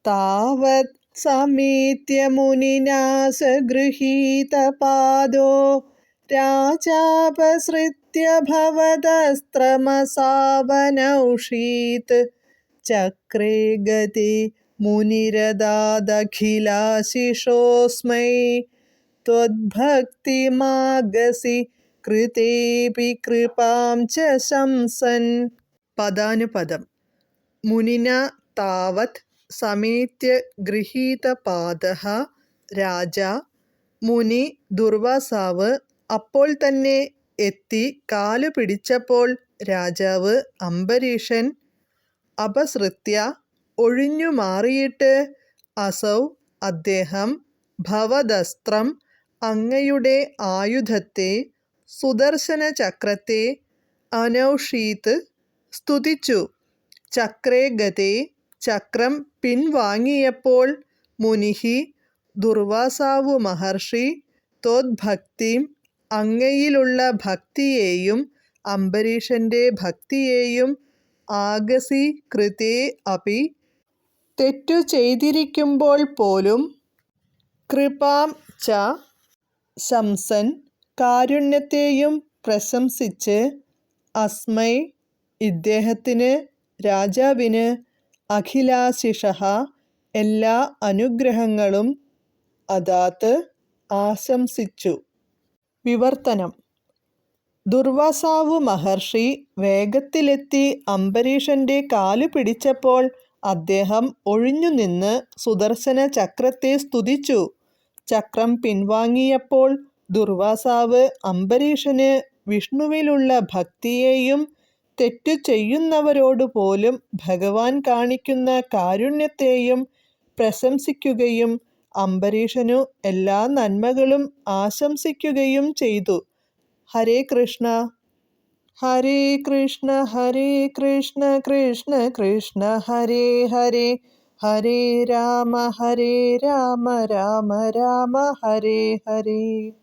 താവത് സമീത്യ മുനിനാ സ ഗൃഹീതപാദോ രാജാപസൃത്യ ഭവദസ്ത്രമസാവനൗഷീത് ചക്രേ ഗതി മുനിരദാദഖിലാശിഷോസ്മൈ ത്വദ്ഭക്തിമാഗസി കൃതേപി കൃപാം ച ശംസൻ. പദാനുപദം. മുനിന താവത് സമീത്യ ഗൃഹീതപാദഃ രാജ. മുനി ദുർവാസാവ് അപ്പോൾ തന്നെ എത്തി കാലു പിടിച്ചപ്പോൾ രാജാവ് അംബരീഷൻ. അപസൃത്യ ഒഴിഞ്ഞു മാറിയിട്ട് അസൗ അദ്ദേഹം ഭവദസ്ത്രം അങ്ങയുടെ ആയുധത്തെ സുദർശന ചക്രത്തെ അനൗഷീത് സ്തുതിച്ചു. ചക്രേ ഗതേ ചക്രം പിൻവാങ്ങിയപ്പോൾ മുനിഹി ദുർവാസാവു മഹർഷി ത്വദ്ഭക്തിം അങ്ങയിലുള്ള ഭക്തിയെയും അംബരീഷന്റെ ഭക്തിയെയും ആഗസി കൃതേ അപി തെറ്റു ചെയ്തിരിക്കുമ്പോൾ പോലും കൃപാം ച ശംസൻ കാരുണ്യത്തെയും പ്രശംസിച്ച് അസ്മൈ ഇദ്ദേഹത്തിന് രാജാവിന് അഖിലാശിഷഃ എല്ലാ അനുഗ്രഹങ്ങളും അദാത് ആശംസിച്ചു. വിവർത്തനം. ദുർവാസാവു മഹർഷി വേഗത്തിലെത്തി അംബരീഷന്റെ കാലു പിടിച്ചപ്പോൾ അദ്ദേഹം ഒഴിഞ്ഞുനിന്ന് സുദർശന ചക്രത്തെ സ്തുതിച്ചു. ചക്രം പിൻവാങ്ങിയപ്പോൾ ദുർവാസാവ് അംബരീഷന് വിഷ്ണുവിലുള്ള ഭക്തിയെയും തെറ്റു ചെയ്യുന്നവരോടു പോലും ഭഗവാൻ കാണിക്കുന്ന കാരുണ്യത്തെയും പ്രശംസിക്കുകയും അംബരീഷനു എല്ലാ നന്മകളും ആശംസിക്കുകയും ചെയ്തു. ഹരേ കൃഷ്ണ. ഹരേ കൃഷ്ണ ഹരേ കൃഷ്ണ കൃഷ്ണ കൃഷ്ണ ഹരേ ഹരേ ഹരേ രാമ രാമ രാമ ഹരേ ഹരേ.